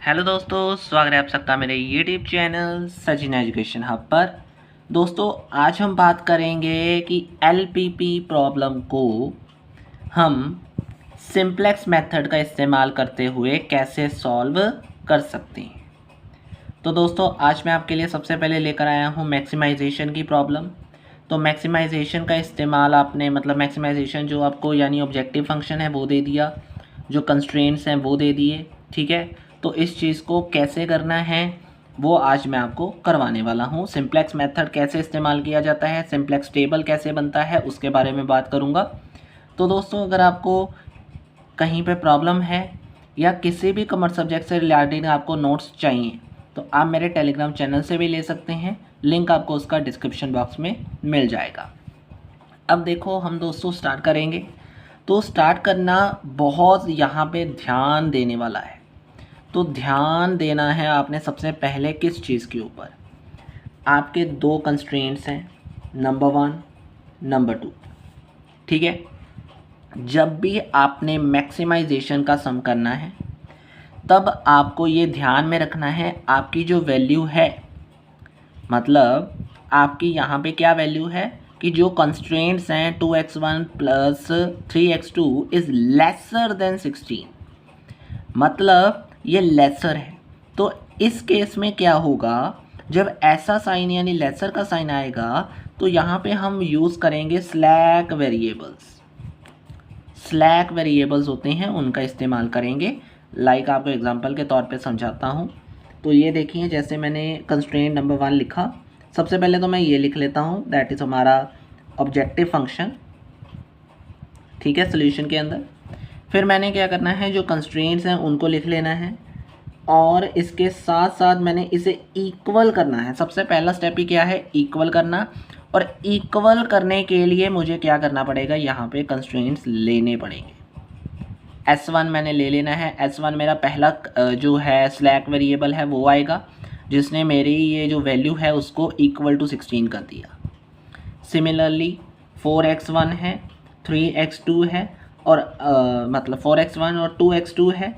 Hello दोस्तों, स्वागत है आप सबका मेरे YouTube channel Sachin education hub पर। दोस्तों, आज हम बात करेंगे कि एलपीपी प्रॉब्लम को हम सिंप्लेक्स मेथड का इस्तेमाल करते हुए कैसे सॉल्व कर सकते हैं। तो दोस्तों, आज मैं आपके लिए सबसे पहले लेकर आया हूँ मैक्सिमाइजेशन की प्रॉब्लम। तो मैक्सिमाइजेशन का इस्तेमाल आपने मैक्सिमाइजेशन जो आपको यानी ऑब्जेक्टिव फंक्शन है वो दे दिया, जो कंस्ट्रेंट्स हैं वो दे दिए, ठीक है। तो इस चीज़ को कैसे करना है वो आज मैं आपको करवाने वाला हूँ। सिंप्लेक्स मेथड कैसे इस्तेमाल किया जाता है, सिंप्लेक्स टेबल कैसे बनता है, उसके बारे में बात करूँगा। तो दोस्तों, अगर आपको कहीं पे प्रॉब्लम है या किसी भी कॉमर्स सब्जेक्ट से रिलेटेड आपको नोट्स चाहिए तो आप मेरे टेलीग्राम चैनल से भी ले सकते हैं। लिंक आपको उसका डिस्क्रिप्शन बॉक्स में मिल जाएगा। अब देखो, हम दोस्तों स्टार्ट करेंगे। तो स्टार्ट करना बहुत यहाँ पे ध्यान देने वाला है। तो ध्यान देना है आपने सबसे पहले किस चीज़ के ऊपर। आपके दो कंस्ट्रेंट्स हैं, नंबर 1, नंबर 2, ठीक है। जब भी आपने मैक्सिमाइजेशन का सम करना है तब आपको ये ध्यान में रखना है आपकी जो वैल्यू है, मतलब आपकी यहाँ पे क्या वैल्यू है कि जो कंस्ट्रेंट्स हैं 2x1 plus 3x2 is lesser than 16, मतलब ये लेसर है। तो इस केस में क्या होगा, जब ऐसा साइन यानी लेसर का साइन आएगा तो यहाँ पे हम यूज़ करेंगे स्लैक वेरिएबल्स। स्लैक वेरिएबल्स होते हैं, उनका इस्तेमाल करेंगे। लाइक आपको एग्जांपल के तौर पे समझाता हूँ। तो ये देखिए, जैसे मैंने कंस्ट्रेंट नंबर 1 लिखा, सबसे पहले तो मैं ये लिख लेता हूँ, दैट इज़ हमारा ऑब्जेक्टिव फंक्शन, ठीक है, सोल्यूशन के अंदर। फिर मैंने क्या करना है, जो कंस्ट्रेंट्स हैं उनको लिख लेना है और इसके साथ साथ मैंने इसे इक्वल करना है। सबसे पहला स्टेप ही क्या है, इक्वल करना। और इक्वल करने के लिए मुझे क्या करना पड़ेगा, यहाँ पे कंस्ट्रेंट्स लेने पड़ेंगे। S1 मैंने ले लेना है। S1 मेरा पहला जो है स्लैक वेरिएबल है वो आएगा, जिसने मेरी ये जो वैल्यू है उसको इक्वल टू 16 कर दिया। सिमिलरली 4x1 है, 3x2 है और 4x1 और 2x2 है।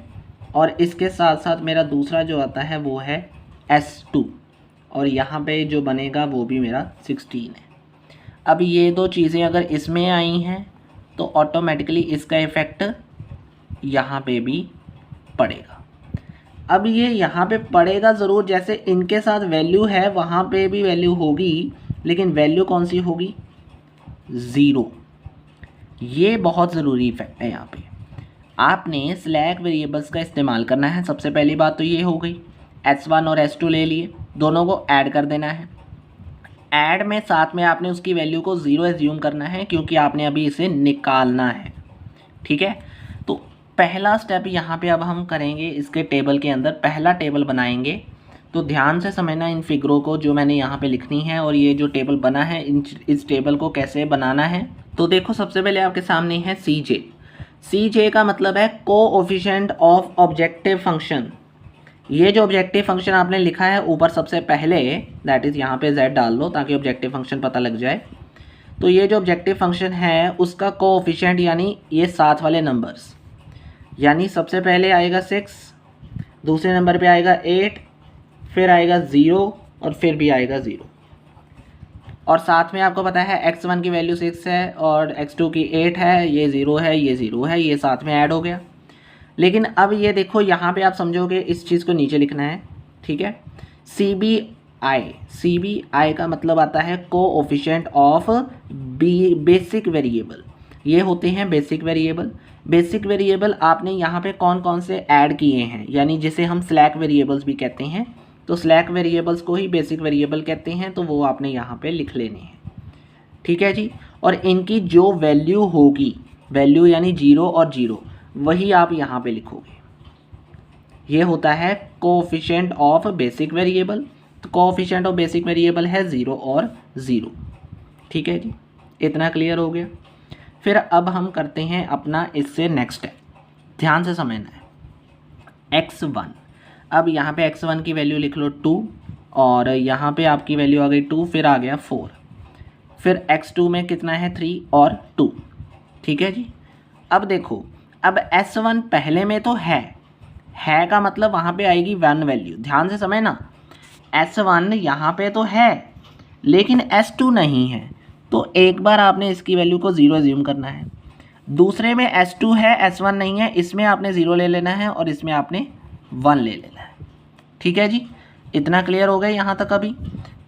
और इसके साथ साथ मेरा दूसरा जो आता है वो है S2 और यहाँ पे जो बनेगा वो भी मेरा 16 है। अब ये दो चीज़ें अगर इसमें आई हैं तो ऑटोमेटिकली इसका इफ़ेक्ट यहाँ पे भी पड़ेगा। अब ये यहाँ पे पड़ेगा ज़रूर, जैसे इनके साथ वैल्यू है वहाँ पे भी वैल्यू होगी, लेकिन वैल्यू कौन सी होगी, 0। ये बहुत ज़रूरी इफेक्ट है। यहाँ पे आपने स्लैक वेरिएबल्स का इस्तेमाल करना है। सबसे पहली बात तो ये हो गई, S1 और S2 ले लिए, दोनों को ऐड कर देना है। ऐड में साथ में आपने उसकी वैल्यू को 0 एज्यूम करना है, क्योंकि आपने अभी इसे निकालना है, ठीक है। तो पहला स्टेप यहाँ पे अब हम करेंगे, इसके टेबल के अंदर पहला टेबल बनाएंगे। तो ध्यान से समझना इन फिगरों को जो मैंने यहाँ पे लिखनी है, और ये जो टेबल बना है इस टेबल को कैसे बनाना है। तो देखो, सबसे पहले आपके सामने है CJ। CJ का मतलब है कोएफिशिएंट ऑफ ऑब्जेक्टिव फंक्शन। ये जो ऑब्जेक्टिव फंक्शन आपने लिखा है ऊपर सबसे पहले, दैट इज़ यहाँ पे z डाल लो ताकि ऑब्जेक्टिव फंक्शन पता लग जाए। तो ये जो ऑब्जेक्टिव फंक्शन है उसका कोएफिशिएंट यानी ये साथ वाले नंबर्स, यानी सबसे पहले आएगा 6, दूसरे नंबर पे आएगा 8, फिर आएगा 0 और फिर भी आएगा 0। और साथ में आपको पता है x1 की वैल्यू 6 है और x2 की 8 है, ये 0 है, ये 0 है, ये साथ में ऐड हो गया। लेकिन अब ये देखो, यहाँ पे आप समझोगे इस चीज़ को नीचे लिखना है, ठीक है। CBI का मतलब आता है कोएफिशिएंट ऑफ बेसिक वेरिएबल। ये होते हैं बेसिक वेरिएबल। बेसिक वेरिएबल आपने यहाँ पे कौन कौन से ऐड किए हैं, यानी जिसे हम स्लैक वेरिएबल्स भी कहते हैं। तो स्लैक वेरिएबल्स को ही बेसिक वेरिएबल कहते हैं, तो वो आपने यहाँ पे लिख लेने हैं, ठीक है जी। और इनकी जो वैल्यू होगी, वैल्यू यानी 0 और 0, वही आप यहाँ पे लिखोगे। ये होता है कोएफिशिएंट ऑफ बेसिक वेरिएबल। तो कोएफिशिएंट ऑफ बेसिक वेरिएबल है 0 और 0, ठीक है जी। इतना क्लियर हो गया। फिर अब हम करते हैं अपना इससे नेक्स्ट है, ध्यान से समझना है। x1, अब यहाँ पे x1 की वैल्यू लिख लो 2 और यहाँ पे आपकी वैल्यू आ गई 2, फिर आ गया 4, फिर x2 में कितना है 3 और 2, ठीक है जी। अब देखो, अब S1 पहले में तो है है का मतलब वहाँ पे आएगी 1 वैल्यू। ध्यान से समझना, S1 यहाँ पे तो है लेकिन S2 नहीं है, तो एक बार आपने इसकी वैल्यू को 0 अज्यूम करना है। दूसरे में S2 है, S1 नहीं है, इसमें आपने 0 ले लेना है और इसमें आपने 1 ले लेना है। ठीक है जी, इतना क्लियर हो गया यहाँ तक अभी।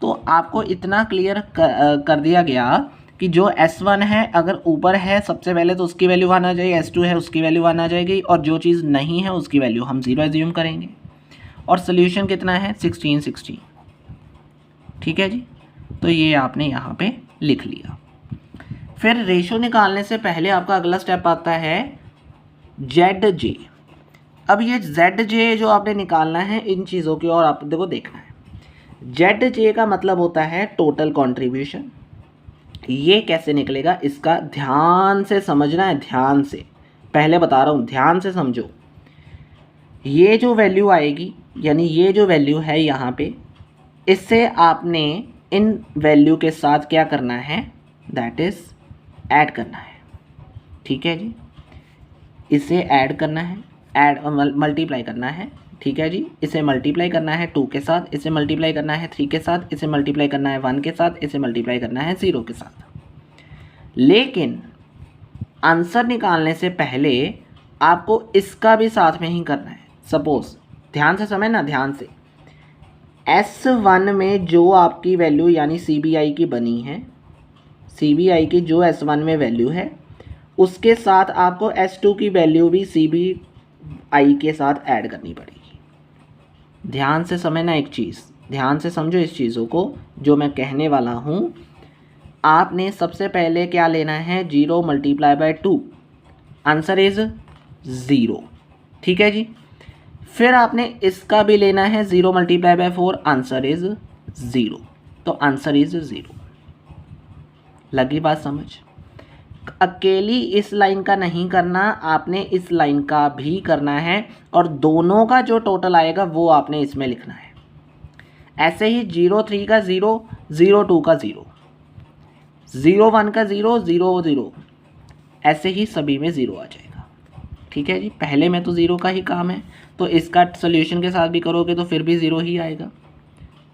तो आपको इतना क्लियर कर दिया गया कि जो S1 है अगर ऊपर है सबसे पहले तो उसकी वैल्यू 1 आ जाएगी, S2 है उसकी वैल्यू 1 आ जाएगी, और जो चीज़ नहीं है उसकी वैल्यू हम 0 एज्यूम करेंगे। और सोल्यूशन कितना है 16। ठीक है जी, तो ये आपने यहाँ पे लिख लिया। फिर रेशो निकालने से पहले आपका अगला स्टेप आता है ZJ। अब ये ZJ जो आपने निकालना है इन चीज़ों की और आप देखो देखना है। ZJ का मतलब होता है टोटल कंट्रीब्यूशन। ये कैसे निकलेगा इसका ध्यान से समझना है, ध्यान से, पहले बता रहा हूँ ध्यान से समझो। ये जो वैल्यू आएगी यानी ये जो वैल्यू है यहाँ पे, इससे आपने इन वैल्यू के साथ क्या करना है, दैट इज़ ऐड करना है। ठीक है जी, इसे ऐड करना है, ऐड मल्टीप्लाई करना है। ठीक है जी, इसे मल्टीप्लाई करना है 2 के साथ, इसे मल्टीप्लाई करना है 3 के साथ, इसे मल्टीप्लाई करना है 1 के साथ, इसे मल्टीप्लाई करना है 0 के साथ। लेकिन आंसर निकालने से पहले आपको इसका भी साथ में ही करना है। सपोज ध्यान से समझना, ध्यान से, S1 में जो आपकी वैल्यू यानी CBI की बनी है, CBI की जो S1 में वैल्यू है उसके साथ आपको S2 की वैल्यू भी CBI के साथ ऐड करनी पड़ेगी। ध्यान से समझना एक चीज़, ध्यान से समझो इस चीज़ों को जो मैं कहने वाला हूँ। आपने सबसे पहले क्या लेना है, 0 मल्टीप्लाई बाय 2, आंसर इज़ 0। ठीक है जी, फिर आपने इसका भी लेना है 0 मल्टीप्लाई बाय 4, आंसर इज़ 0, तो आंसर इज़ 0। लगी बात समझ? अकेली इस लाइन का नहीं करना, आपने इस लाइन का भी करना है और दोनों का जो टोटल आएगा वो आपने इसमें लिखना है। ऐसे ही 0 3 का 0, 0 2 का 0, 0 1 का 0, 0 0, ऐसे ही सभी में 0 आ जाएगा। ठीक है जी, पहले में तो 0 का ही काम है, तो इसका सोल्यूशन के साथ भी करोगे तो फिर भी 0 ही आएगा।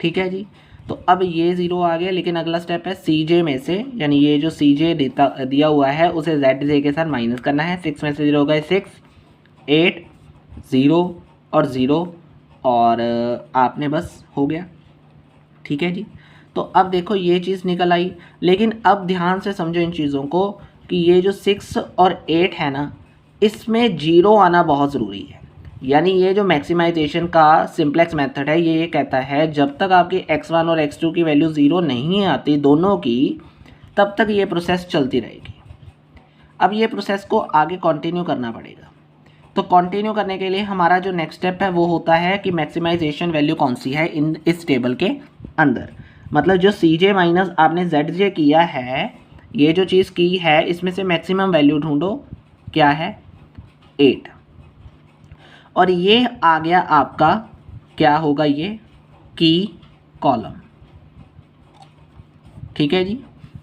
ठीक है जी, तो अब ये 0 आ गया, लेकिन अगला स्टेप है CJ में से, यानी ये जो CJ दिया हुआ है उसे ZJ के साथ माइनस करना है। 6 में से 0 हो गए 6, 8, 0 और 0, और आपने बस हो गया। ठीक है जी, तो अब देखो ये चीज़ निकल आई, लेकिन अब ध्यान से समझो इन चीज़ों को कि ये जो 6 और 8 है ना, इसमें 0 आना बहुत ज़रूरी है। यानी ये जो मैक्सिमाइजेशन का सिंप्लेक्स मेथड है ये कहता है जब तक आपकी x1 और x2 की वैल्यू 0 नहीं आती दोनों की, तब तक ये प्रोसेस चलती रहेगी। अब ये प्रोसेस को आगे कंटिन्यू करना पड़ेगा। तो कंटिन्यू करने के लिए हमारा जो नेक्स्ट स्टेप है वो होता है कि मैक्सिमाइजेशन वैल्यू कौन सी है इस टेबल के अंदर। मतलब जो CJ माइनस आपने ZJ किया है, ये जो चीज़ की है इसमें से मैक्सिमम वैल्यू ढूंढो, क्या है 8, और ये आ गया आपका, क्या होगा ये की कॉलम। ठीक है जी,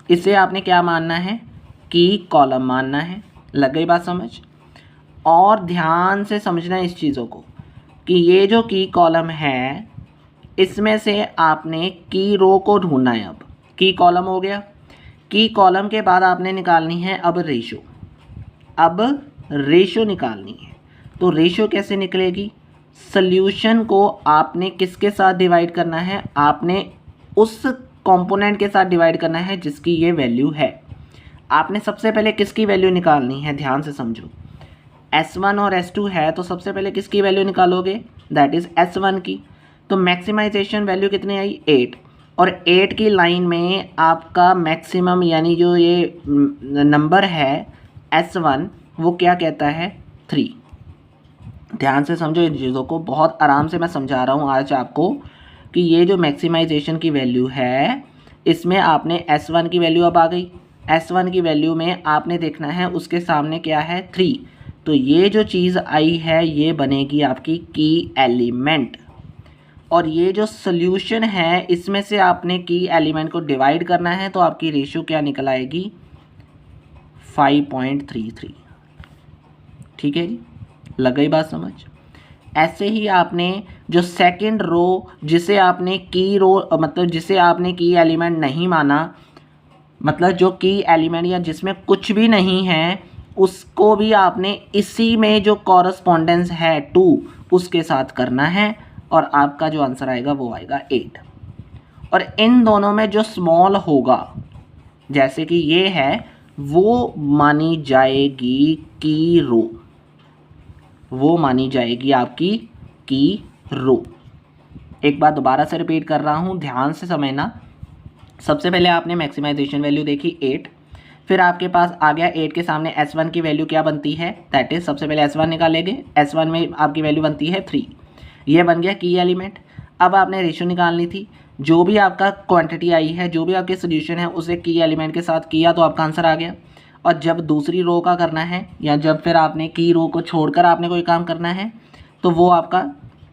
इसे आपने क्या मानना है, की कॉलम मानना है। लग गई बात समझ? और ध्यान से समझना इस चीज़ों को कि ये जो की कॉलम है इसमें से आपने की रो को ढूंढना है। अब की कॉलम हो गया, की कॉलम के बाद आपने निकालनी है अब रेशो। अब रेशो निकालनी है, तो रेशो कैसे निकलेगी, सॉल्यूशन को आपने किसके साथ डिवाइड करना है, आपने उस कंपोनेंट के साथ डिवाइड करना है जिसकी ये वैल्यू है। आपने सबसे पहले किसकी वैल्यू निकालनी है, ध्यान से समझो। S1 और S2 है तो सबसे पहले किसकी वैल्यू निकालोगे, दैट इज़ S1 की। तो मैक्सिमाइजेशन वैल्यू कितनी आई 8, और 8 की लाइन में आपका मैक्सिमम यानी जो ये नंबर है S1 वो क्या कहता है 3। ध्यान से समझो इन चीज़ों को, बहुत आराम से मैं समझा रहा हूँ आज आपको कि ये जो मैक्सिमाइजेशन की वैल्यू है इसमें आपने S1 की वैल्यू अब आ गई, S1 की वैल्यू में आपने देखना है उसके सामने क्या है 3, तो ये जो चीज़ आई है ये बनेगी आपकी की एलिमेंट। और ये जो सोल्यूशन है इसमें से आपने की एलिमेंट को डिवाइड करना है, तो आपकी रेशियो क्या निकल आएगी 5.33। ठीक है जी, लग गई बात समझ? ऐसे ही आपने जो सेकंड रो जिसे आपने की रो मतलब जिसे आपने की एलिमेंट नहीं माना, मतलब जो की एलिमेंट या जिसमें कुछ भी नहीं है, उसको भी आपने इसी में जो कॉरस्पॉन्डेंस है 2 उसके साथ करना है और आपका जो आंसर आएगा वो आएगा 8। और इन दोनों में जो स्मॉल होगा जैसे कि ये है वो मानी जाएगी की रो, वो मानी जाएगी आपकी की रो। एक बार दोबारा से रिपीट कर रहा हूँ, ध्यान से समझना। सबसे पहले आपने मैक्सिमाइजेशन वैल्यू देखी 8, फिर आपके पास आ गया 8 के सामने S1 की वैल्यू क्या बनती है, दैट इज सबसे पहले S1 निकालेंगे, S1 में आपकी वैल्यू बनती है 3, ये बन गया की एलिमेंट। अब आपने रेशियो निकालनी थी, जो भी आपका क्वांटिटी आई है, जो भी आपके सोल्यूशन है उसे की एलिमेंट के साथ किया तो आपका आंसर आ गया। और जब दूसरी रो का करना है या जब फिर आपने की रो को छोड़कर आपने कोई काम करना है तो वो आपका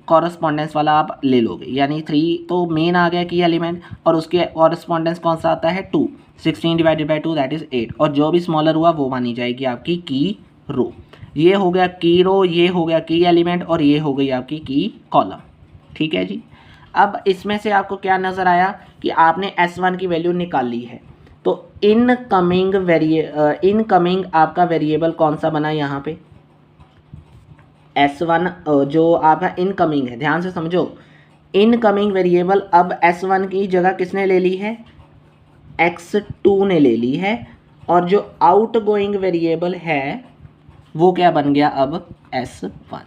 कॉरस्पॉन्डेंस वाला आप ले लोगे, यानी 3 तो मेन आ गया की एलिमेंट और उसके कॉरस्पॉन्डेंस कौन सा आता है 2, 16 डिवाइडेड बाई 2 दैट इज 8, और जो भी स्मॉलर हुआ वो मानी जाएगी आपकी की रो। ये हो गया की रो, ये हो गया की एलिमेंट और ये हो गई आपकी की कॉलम। ठीक है जी। अब इसमें से आपको क्या नज़र आया कि आपने S1 की वैल्यू निकाल ली है, तो इनकमिंग आपका वेरिएबल कौन सा बना यहाँ पे, S1 जो आपका इनकमिंग है, ध्यान से समझो, इनकमिंग वेरिएबल अब S1 की जगह किसने ले ली है, X2 ने ले ली है, और जो आउटगोइंग वेरिएबल है वो क्या बन गया अब S1,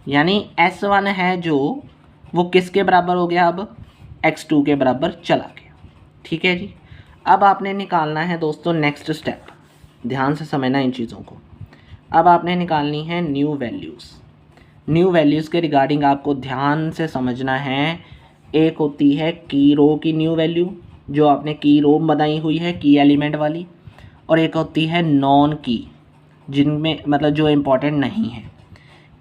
यानी S1 है जो वो किसके बराबर हो गया, अब X2 के बराबर चला गया। ठीक है जी। अब आपने निकालना है दोस्तों नेक्स्ट स्टेप, ध्यान से समझना इन चीज़ों को। अब आपने निकालनी है न्यू वैल्यूज़। न्यू वैल्यूज़ के रिगार्डिंग आपको ध्यान से समझना है। एक होती है की रो की न्यू वैल्यू, जो आपने की रो बनाई हुई है की एलिमेंट वाली, और एक होती है नॉन की, जिनमें मतलब जो इम्पोर्टेंट नहीं है।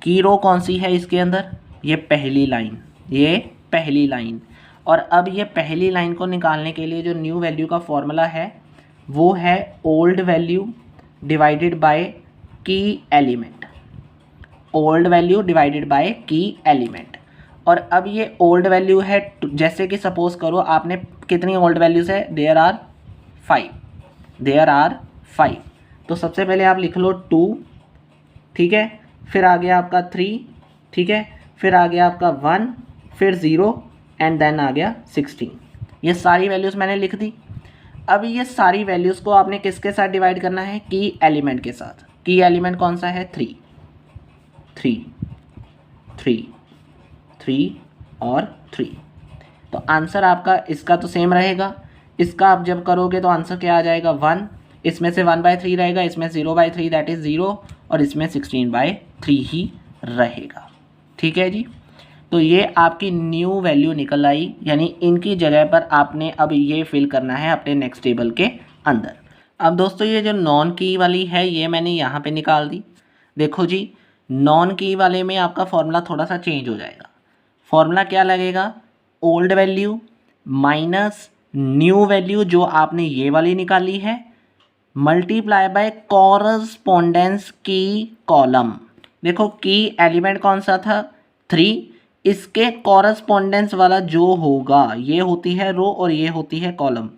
की रो कौन सी है इसके अंदर, ये पहली लाइन, ये पहली लाइन। और अब ये पहली लाइन को निकालने के लिए जो न्यू वैल्यू का फॉर्मूला है वो है ओल्ड वैल्यू डिवाइडेड बाय की element, old value divided by की एलिमेंट। और अब ये ओल्ड वैल्यू है, जैसे कि सपोज करो आपने कितनी ओल्ड वैल्यूज़ है, देयर आर 5, तो सबसे पहले आप लिख लो 2, ठीक है, फिर आ गया आपका 3, ठीक है, फिर आ गया आपका 1, फिर 0 एंड देन आ गया 16। ये सारी वैल्यूज़ मैंने लिख दी। अब ये सारी वैल्यूज़ को आपने किसके साथ डिवाइड करना है, की एलिमेंट के साथ। की एलिमेंट कौन सा है, 3 और 3। तो आंसर आपका इसका तो सेम रहेगा, इसका आप जब करोगे तो आंसर क्या आ जाएगा 1, इसमें से 1/3 रहेगा, इसमें 0/3 दैट इज़ 0, और इसमें 16/3 ही रहेगा। ठीक है जी। तो ये आपकी न्यू वैल्यू निकल आई, यानी इनकी जगह पर आपने अब ये फिल करना है अपने नेक्स्ट टेबल के अंदर। अब दोस्तों ये जो नॉन की वाली है ये मैंने यहाँ पे निकाल दी। देखो जी, नॉन की वाले में आपका फॉर्मूला थोड़ा सा चेंज हो जाएगा। फॉर्मूला क्या लगेगा, old value minus new value जो आपने ये वाली निकाली है, मल्टीप्लाई बाय कॉरस्पॉन्डेंस की कॉलम। देखो की एलिमेंट कौन सा था, 3, इसके कॉरस्पॉन्डेंस वाला जो होगा ये होती है रो और ये होती है कॉलम।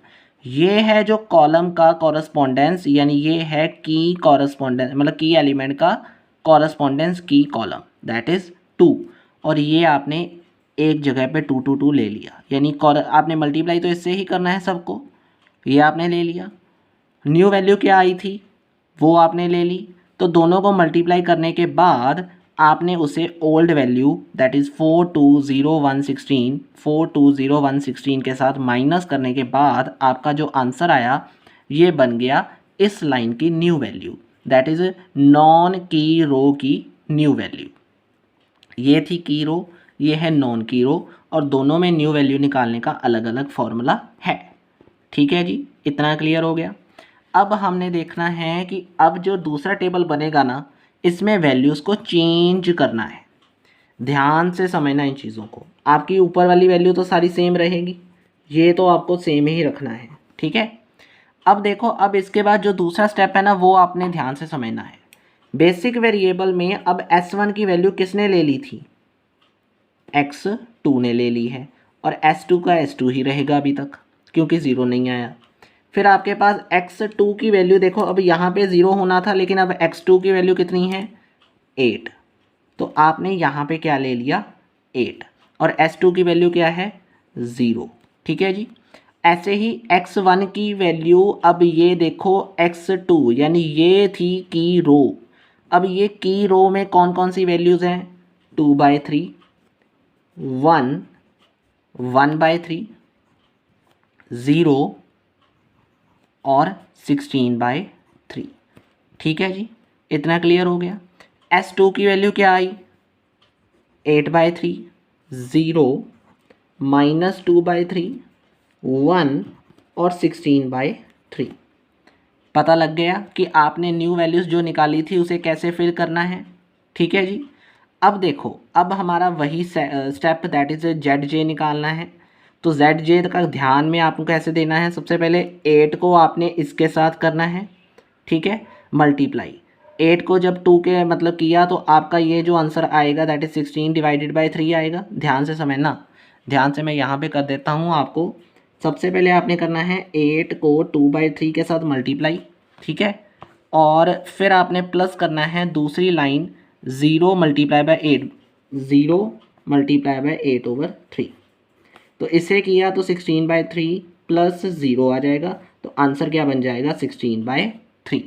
ये है जो कॉलम का कॉरस्पॉन्डेंस, यानी ये है की कॉरस्पॉन्डेंस, मतलब की एलिमेंट का कॉरस्पॉन्डेंस की कॉलम, दैट इज़ 2, और ये आपने एक जगह पे 2 2 2 ले लिया, यानी आपने मल्टीप्लाई तो इससे ही करना है सबको, ये आपने ले लिया। न्यू वैल्यू क्या आई थी वो आपने ले ली, तो दोनों को मल्टीप्लाई करने के बाद आपने उसे ओल्ड वैल्यू दैट इज़ 420,116 के साथ माइनस करने के बाद आपका जो आंसर आया ये बन गया इस लाइन की new value, that is non की रो की न्यू वैल्यू। ये थी की रो, ये है नॉन की रो, और दोनों में न्यू वैल्यू निकालने का अलग अलग फॉर्मूला है। ठीक है जी, इतना क्लियर हो गया। अब हमने देखना है कि अब जो दूसरा टेबल बनेगा ना, इसमें वैल्यूज़ को चेंज करना है। ध्यान से समझना इन चीज़ों को। आपकी ऊपर वाली वैल्यू तो सारी सेम रहेगी, ये तो आपको सेम ही रखना है। ठीक है। अब देखो, अब इसके बाद जो दूसरा स्टेप है ना वो आपने ध्यान से समझना है। बेसिक वेरिएबल में अब S1 की वैल्यू किसने ले ली थी, x2 ने ले ली है, और S2 का S2 ही रहेगा अभी तक क्योंकि ज़ीरो नहीं आया। फिर आपके पास x2 की वैल्यू देखो, अब यहाँ पे ज़ीरो होना था लेकिन अब x2 की वैल्यू कितनी है 8, तो आपने यहाँ पे क्या ले लिया 8, और S2 की वैल्यू क्या है 0, ठीक है जी। ऐसे ही x1 की वैल्यू, अब ये देखो x2 यानी ये थी की रो, अब ये की रो में कौन कौन सी वैल्यूज़ हैं 2/3, 1, 1/3, 0 और 16/3, ठीक है जी। इतना क्लियर हो गया। S2 की वैल्यू क्या आई 8/3, 0, -2/3, 1 और 16/3। पता लग गया कि आपने न्यू वैल्यूज़ जो निकाली थी उसे कैसे फिल करना है, ठीक है जी। अब देखो, अब हमारा वही स्टेप दैट इज़ ZJ निकालना है। तो ZJ का ध्यान में आपको कैसे देना है, सबसे पहले 8 को आपने इसके साथ करना है, ठीक है, मल्टीप्लाई 8 को जब 2 के मतलब किया तो आपका ये जो आंसर आएगा दैट इज़ 16/3 आएगा। ध्यान से समझना, ध्यान से मैं यहाँ पे कर देता हूँ आपको। सबसे पहले आपने करना है 8 को 2/3 के साथ मल्टीप्लाई, ठीक है, और फिर आपने प्लस करना है दूसरी लाइन 0 × 8, 0 × 8/3। तो इसे किया तो 16/3 प्लस 0 आ जाएगा, तो आंसर क्या बन जाएगा 16/3,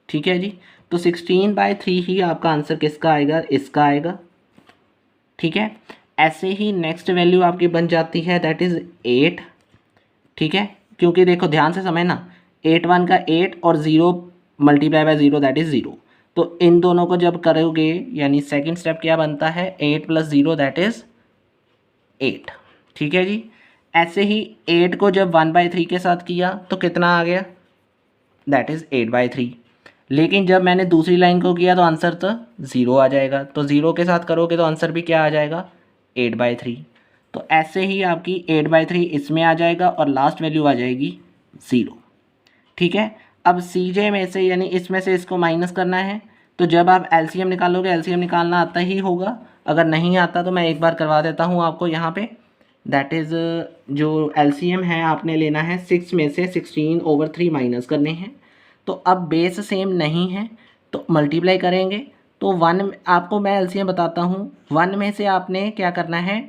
ठीक है जी। तो 16/3 ही आपका आंसर किसका आएगा, इसका आएगा, ठीक है। ऐसे ही नेक्स्ट वैल्यू आपकी बन जाती है दैट इज़ 8, ठीक है, क्योंकि देखो ध्यान से समझना 8 1 का 8 और 0 × 0 दैट इज़ 0, तो इन दोनों को जब करोगे यानी सेकंड स्टेप क्या बनता है 8 + 0 दैट इज़ 8, ठीक है जी। ऐसे ही 8 को जब 1/3 के साथ किया तो कितना आ गया दैट इज़ 8/3, लेकिन जब मैंने दूसरी लाइन को किया तो आंसर तो 0 आ जाएगा, तो 0 के साथ करोगे तो आंसर भी क्या आ जाएगा 8/3। तो ऐसे ही आपकी 8/3 इसमें आ जाएगा और लास्ट वैल्यू आ जाएगी 0, ठीक है। अब CJ में से यानी इसमें से इसको माइनस करना है, तो जब आप LCM निकालोगे, LCM निकालना आता ही होगा, अगर नहीं आता तो मैं एक बार करवा देता हूँ आपको यहाँ पे। दैट इज़ जो LCM है आपने लेना है 6 में से 16/3 माइनस करने हैं। तो अब बेस सेम नहीं है तो मल्टीप्लाई करेंगे, तो 1 आपको मैं LCM बताता हूँ। 1 में से आपने क्या करना है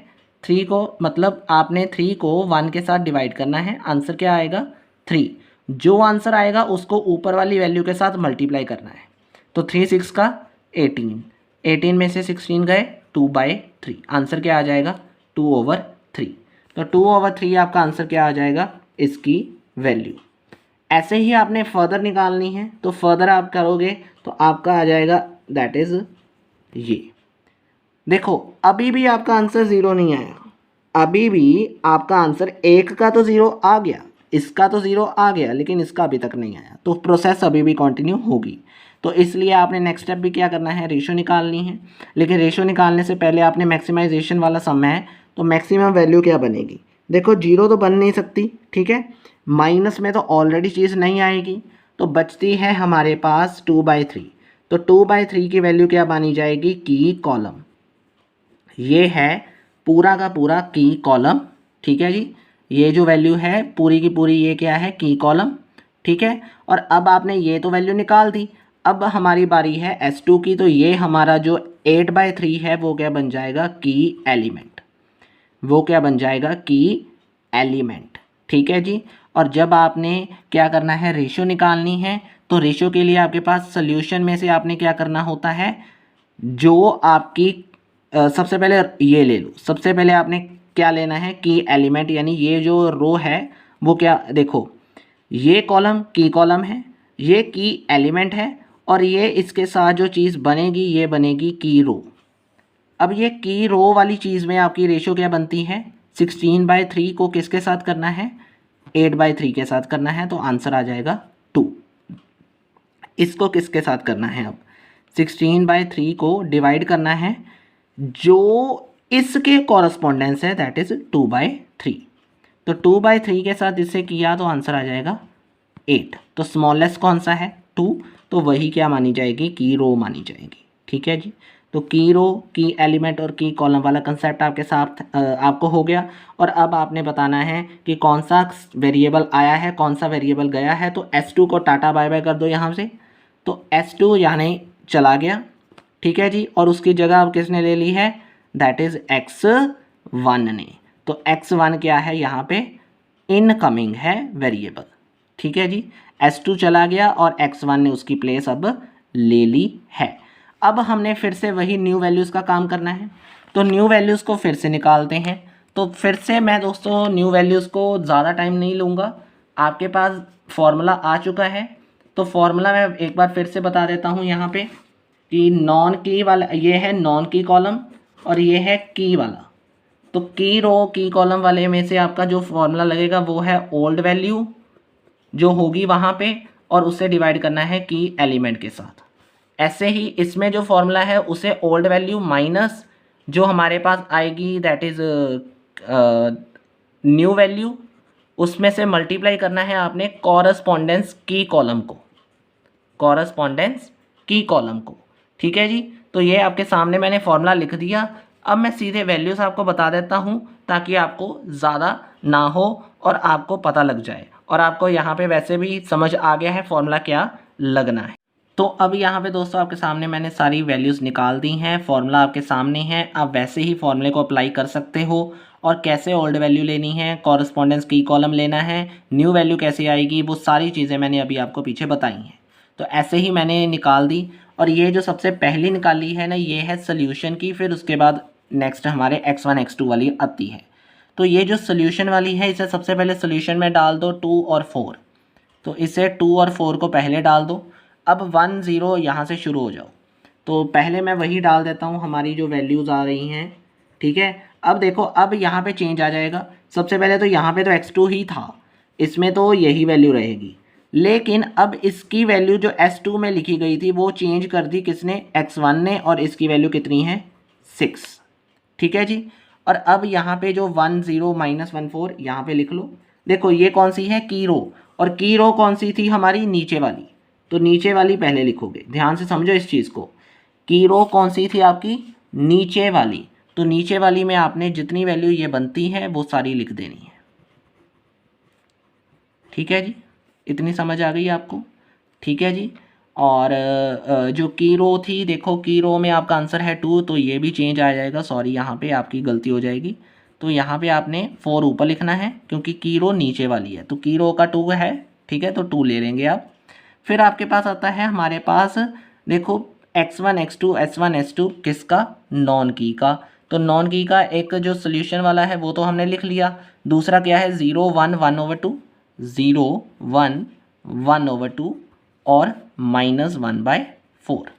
3 को, मतलब आपने 3 को 1 के साथ डिवाइड करना है, आंसर क्या आएगा 3, जो आंसर आएगा उसको ऊपर वाली वैल्यू के साथ मल्टीप्लाई करना है। तो 3 6 का 18, 18 में से 16 गए 2/3, आंसर क्या आ जाएगा 2/3। तो 2/3 आपका आंसर क्या आ जाएगा इसकी वैल्यू। ऐसे ही आपने फर्दर निकालनी है, तो फर्दर आप करोगे तो आपका आ जाएगा दैट इज़ ये। देखो अभी भी आपका आंसर 0 नहीं आया, अभी भी आपका आंसर 1 का तो 0 आ गया, इसका तो 0 आ गया, लेकिन इसका अभी तक नहीं आया, तो प्रोसेस अभी भी कंटिन्यू होगी। तो इसलिए आपने नेक्स्ट स्टेप भी क्या करना है रेशो निकालनी है, लेकिन रेशो निकालने से पहले आपने मैक्सिमाइजेशन वाला सम है, तो मैक्सिमम वैल्यू क्या बनेगी, देखो 0 तो बन नहीं सकती, ठीक है, माइनस में तो ऑलरेडी चीज़ नहीं आएगी, तो बचती है हमारे पास 2/3। तो 2/3 की वैल्यू क्या मानी जाएगी की कॉलम, ये है पूरा का पूरा की कॉलम, ठीक है जी। ये जो वैल्यू है पूरी की पूरी ये क्या है की कॉलम, ठीक है। और अब आपने ये तो वैल्यू निकाल दी, अब हमारी बारी है S2 की, तो ये हमारा जो 8/3 है वो क्या बन जाएगा की एलिमेंट, वो क्या बन जाएगा की एलिमेंट, ठीक है जी। और जब आपने क्या करना है रेशो निकालनी है, तो रेशो के लिए आपके पास सोल्यूशन में से आपने क्या करना होता है, जो आपकी सबसे पहले ये ले लो, सबसे पहले आपने क्या लेना है की एलिमेंट, यानी ये जो रो है वो क्या, देखो ये कॉलम की कॉलम है, ये की एलिमेंट है, और ये इसके साथ जो चीज़ बनेगी ये बनेगी की रो। अब ये की रो वाली चीज़ में आपकी रेशो क्या बनती है 16/3 को किसके साथ करना है 8/3 के साथ करना है, तो आंसर आ जाएगा 2। इसको किसके साथ करना है, अब 16/3 को डिवाइड करना है जो इसके कॉरस्पॉन्डेंस है दैट इज़ 2/3, तो 2/3 के साथ इसे किया तो आंसर आ जाएगा 8। तो स्मॉलेस्ट कौन सा है 2, तो वही क्या मानी जाएगी, की रो मानी जाएगी। ठीक है जी। तो की रो, की एलिमेंट और की कॉलम वाला कंसेप्ट आपके साथ आपको हो गया। और अब आपने बताना है कि कौन सा वेरिएबल आया है, कौन सा वेरिएबल गया है। तो S2 को टाटा बाय बाय कर दो यहाँ से। तो S2 यानी चला गया। ठीक है जी। और उसकी जगह अब किसने ले ली है, दैट इज X1 ने। तो X1 क्या है यहाँ पे, इनकमिंग है वेरिएबल। ठीक है जी। S2 चला गया और X1 ने उसकी प्लेस अब ले ली है। अब हमने फिर से वही न्यू वैल्यूज़ का काम करना है। तो न्यू वैल्यूज़ को फिर से निकालते हैं। तो फिर से मैं दोस्तों न्यू वैल्यूज़ को ज़्यादा टाइम नहीं लूँगा, आपके पास फॉर्मूला आ चुका है। तो फॉर्मूला मैं एक बार फिर से बता देता हूँ यहाँ पे कि नॉन की वाला, ये है नॉन की कॉलम और ये है की वाला। तो की रो की कॉलम वाले में से आपका जो फॉर्मूला लगेगा वो है ओल्ड वैल्यू जो होगी वहाँ पे, और उससे डिवाइड करना है की एलिमेंट के साथ। ऐसे ही इसमें जो फॉर्मूला है उसे ओल्ड वैल्यू माइनस जो हमारे पास आएगी दैट इज़ न्यू वैल्यू, उसमें से मल्टीप्लाई करना है आपने कॉरस्पॉन्डेंस की कॉलम को, कॉरस्पॉन्डेंस की कॉलम को। ठीक है जी। तो ये आपके सामने मैंने फॉर्मूला लिख दिया। अब मैं सीधे वैल्यूज़ आपको बता देता हूँ ताकि आपको ज़्यादा ना हो और आपको पता लग जाए, और आपको यहाँ पे वैसे भी समझ आ गया है फॉर्मूला क्या लगना है। तो अब यहाँ पे दोस्तों आपके सामने मैंने सारी वैल्यूज़ निकाल दी हैं, फॉर्मूला आपके सामने है। आप वैसे ही फॉर्मूले को अप्लाई कर सकते हो, और कैसे ओल्ड वैल्यू लेनी है, कॉरस्पॉन्डेंस की कॉलम लेना है, न्यू वैल्यू कैसे आएगी, वो सारी चीज़ें मैंने अभी आपको पीछे बताई हैं। तो ऐसे ही मैंने निकाल दी। और ये जो सबसे पहली निकाली है ना, ये है सोल्यूशन की, फिर उसके बाद नेक्स्ट हमारे X1 X2 वाली आती है। तो ये जो सोल्यूशन वाली है इसे सबसे पहले सोल्यूशन में डाल दो 2 और 4। तो इसे 2 और 4 को पहले डाल दो। अब 1 0 यहाँ से शुरू हो जाओ। तो पहले मैं वही डाल देता हूँ हमारी जो वैल्यूज़ आ रही हैं। ठीक है। अब देखो अब यहाँ पे चेंज आ जाएगा। सबसे पहले तो यहाँ पे तो X2 ही था, इसमें तो यही वैल्यू रहेगी। लेकिन अब इसकी वैल्यू जो S2 में लिखी गई थी वो चेंज कर दी किसने, X1 ने, और इसकी वैल्यू कितनी है 6। ठीक है जी। और अब यहाँ पे जो 1 0 -1 4 यहाँ पे लिख लो। देखो ये कौन सी है, की रो, और की रो कौन सी थी हमारी, नीचे वाली। तो नीचे वाली पहले लिखोगे, ध्यान से समझो इस चीज़ को। की रो कौन सी थी आपकी, नीचे वाली। तो नीचे वाली में आपने जितनी वैल्यू ये बनती है वो सारी लिख देनी है। ठीक है जी। इतनी समझ आ गई आपको। ठीक है जी। और जो की रो थी, देखो की रो में आपका आंसर है 2, तो ये भी चेंज आ जाएगा। सॉरी यहाँ पे आपकी गलती हो जाएगी। तो यहाँ पे आपने 4 ऊपर लिखना है क्योंकि की रो नीचे वाली है। तो की रो का 2 है। ठीक है। तो 2 ले लेंगे आप। फिर आपके पास आता है हमारे पास, देखो X1 X2 S1 S2 किसका, नॉन की का। तो नॉन की का एक जो सोल्यूशन वाला है वो तो हमने लिख लिया। दूसरा क्या है, 0 1 1/2, 0 1 1/2 और -1/4।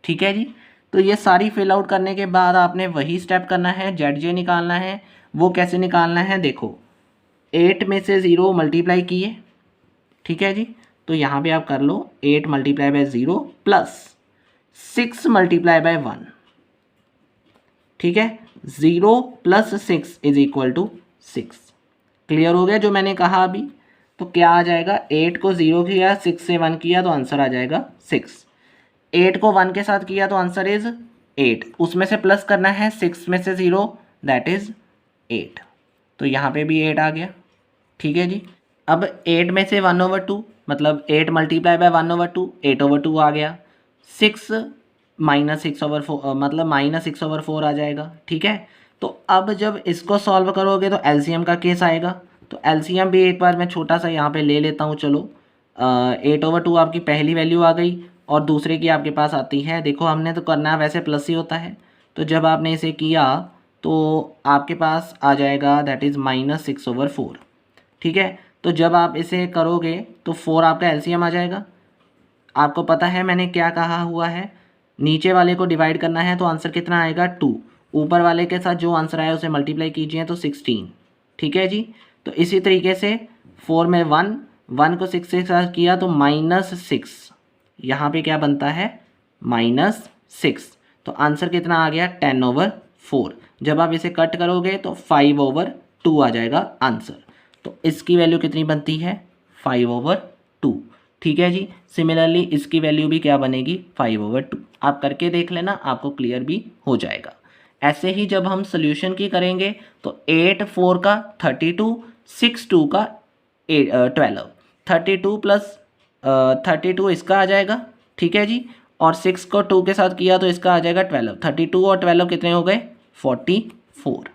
ठीक है जी। तो ये सारी फिल आउट करने के बाद आपने वही स्टेप करना है, ZJ निकालना है। वो कैसे निकालना है, देखो 8 में से 0 मल्टीप्लाई किए। ठीक है जी। तो यहाँ पे आप कर लो 8 × 0 प्लस 6 × 1। ठीक है। 0 + 6 = 6। क्लियर हो गया जो मैंने कहा अभी। तो क्या आ जाएगा, 8 को 0 किया, 6 से 1 किया तो आंसर आ जाएगा 6। 8 को 1 के साथ किया तो आंसर इज 8। उसमें से प्लस करना है 6 में से 0, दैट इज 8। तो यहाँ पे भी 8 आ गया। ठीक है जी। अब 8 में से 1/2 मतलब 8 × 1/2, 8/2 आ गया। 6 - 6/4 मतलब -6/4 आ जाएगा। ठीक है। तो अब जब इसको सॉल्व करोगे तो एलसीएम का केस आएगा। तो एलसीएम भी एक बार मैं छोटा सा यहाँ पे ले लेता हूँ। चलो 8/2 आपकी पहली वैल्यू आ गई और दूसरे की आपके पास आती है। देखो हमने तो करना है वैसे प्लस ही होता है। तो जब आपने इसे किया तो आपके पास आ जाएगा दैट इज़ -6/4। ठीक है। तो जब आप इसे करोगे तो 4 आपका एलसीएम आ जाएगा। आपको पता है मैंने क्या कहा हुआ है, नीचे वाले को डिवाइड करना है तो आंसर कितना आएगा 2। ऊपर वाले के साथ जो आंसर आया उसे मल्टीप्लाई कीजिए तो 16। ठीक है जी। तो इसी तरीके से 4 में 1 को 6 से साथ किया तो -6। यहाँ पे क्या बनता है, -6। तो आंसर कितना आ गया 10/4। जब आप इसे कट करोगे तो 5/2 आ जाएगा आंसर। तो इसकी वैल्यू कितनी बनती है 5/2। ठीक है जी। सिमिलरली इसकी वैल्यू भी क्या बनेगी 5/2। आप करके देख लेना, आपको क्लियर भी हो जाएगा। ऐसे ही जब हम सोल्यूशन की करेंगे तो 8 4 का 32, 6 2 का 12, 32 प्लस 32 इसका आ जाएगा, ठीक है जी। और 6 को 2 के साथ किया तो इसका आ जाएगा 12। 32 और 12 कितने हो गए 44,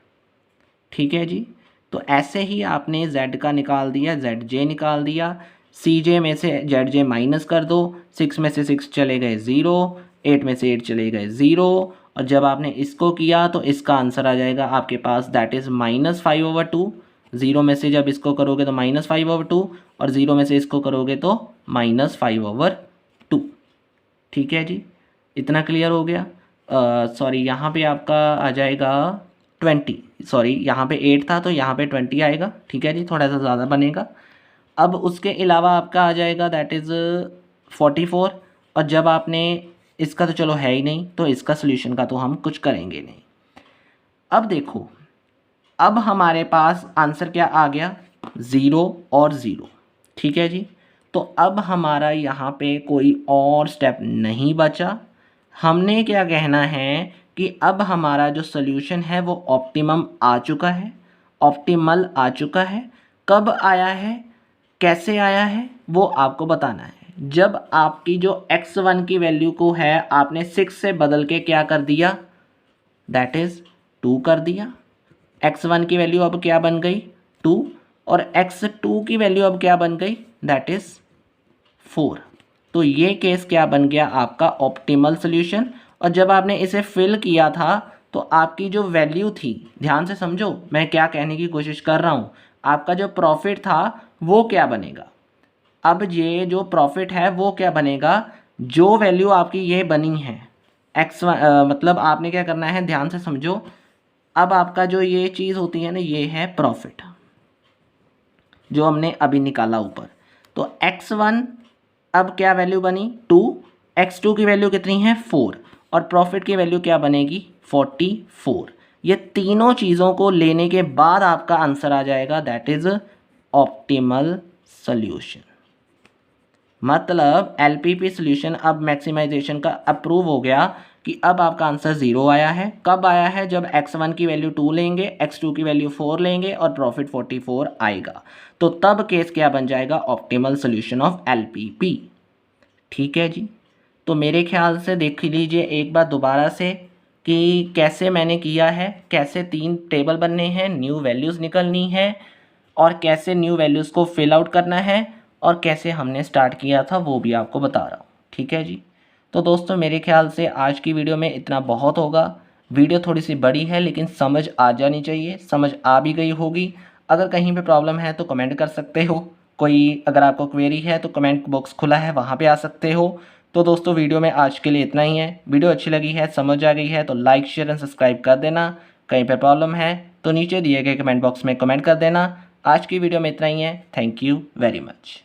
ठीक है जी। तो ऐसे ही आपने z का निकाल दिया, zj निकाल दिया, cj में से zj माइनस कर दो, 6 में से 6 चले गए 0, 8 में से 8 चले गए 0, और जब आपने इसको किया तो इसका आंसर आ जाएगा आपके पास, दैट इज़ -5/2। 0 में से जब इसको करोगे तो -5/2, और 0 में से इसको करोगे तो -5/2, ठीक है जी। इतना क्लियर हो गया। सॉरी यहाँ पे आपका आ जाएगा 20, सॉरी यहाँ पे 8 था तो यहाँ पे 20 आएगा, ठीक है जी, थोड़ा सा ज़्यादा बनेगा। अब उसके अलावा आपका आ जाएगा दैट इज़ 44, और जब आपने इसका तो चलो है ही नहीं, तो इसका सोल्यूशन का तो हम कुछ करेंगे नहीं। अब देखो, अब हमारे पास आंसर क्या आ गया 0 और 0, ठीक है जी। तो अब हमारा यहाँ पे कोई और स्टेप नहीं बचा। हमने क्या कहना है कि अब हमारा जो सोल्यूशन है वो ऑप्टिमम आ चुका है, ऑप्टिमल आ चुका है। कब आया है, कैसे आया है, वो आपको बताना है। जब आपकी जो x1 की वैल्यू को है आपने 6 से बदल के क्या कर दिया, दैट इज़ 2 कर दिया। x1 की वैल्यू अब क्या बन गई 2, और x2 की वैल्यू अब क्या बन गई, दैट इज़ 4। तो ये केस क्या बन गया आपका ऑप्टिमल सोल्यूशन। और जब आपने इसे फिल किया था तो आपकी जो वैल्यू थी, ध्यान से समझो मैं क्या कहने की कोशिश कर रहा हूँ, आपका जो प्रॉफिट था वो क्या बनेगा। अब ये जो प्रॉफिट है वो क्या बनेगा, जो वैल्यू आपकी ये बनी है x1, मतलब आपने क्या करना है, ध्यान से समझो। अब आपका जो ये चीज़ होती है ना, ये है प्रॉफिट जो हमने अभी निकाला ऊपर। तो x1 अब क्या वैल्यू बनी 2, x2 की वैल्यू कितनी है 4, और प्रॉफिट की वैल्यू क्या बनेगी 44। ये तीनों चीज़ों को लेने के बाद आपका आंसर आ जाएगा दैट इज़ ऑप्टिमल सोल्यूशन। मतलब LPP सोल्यूशन अब मैक्सिमाइजेशन का अप्रूव हो गया कि अब आपका आंसर 0 आया है। कब आया है, जब x1 की वैल्यू 2 लेंगे, x2 की वैल्यू 4 लेंगे और प्रॉफिट 44 आएगा, तो तब केस क्या बन जाएगा ऑप्टिमल सोल्यूशन ऑफ LPP, ठीक है जी। तो मेरे ख्याल से देख लीजिए एक बार दोबारा से कि कैसे मैंने किया है, कैसे 3 टेबल बनने हैं, न्यू वैल्यूज़ निकलनी है, और कैसे न्यू वैल्यूज़ को फिल आउट करना है, और कैसे हमने स्टार्ट किया था वो भी आपको बता रहा हूँ, ठीक है जी। तो दोस्तों मेरे ख्याल से आज की वीडियो में इतना बहुत होगा। वीडियो थोड़ी सी बड़ी है लेकिन समझ आ जानी चाहिए, समझ आ भी गई होगी। अगर कहीं पे प्रॉब्लम है तो कमेंट कर सकते हो, कोई अगर आपको क्वेरी है तो कमेंट बॉक्स खुला है, वहाँ पे आ सकते हो। तो दोस्तों वीडियो में आज के लिए इतना ही है। वीडियो अच्छी लगी है, समझ आ गई है तो लाइक शेयर एंड सब्सक्राइब कर देना। कहीं पर प्रॉब्लम है तो नीचे दिए गए कमेंट बॉक्स में कमेंट कर देना। आज की वीडियो में इतना ही है। Thank you very much.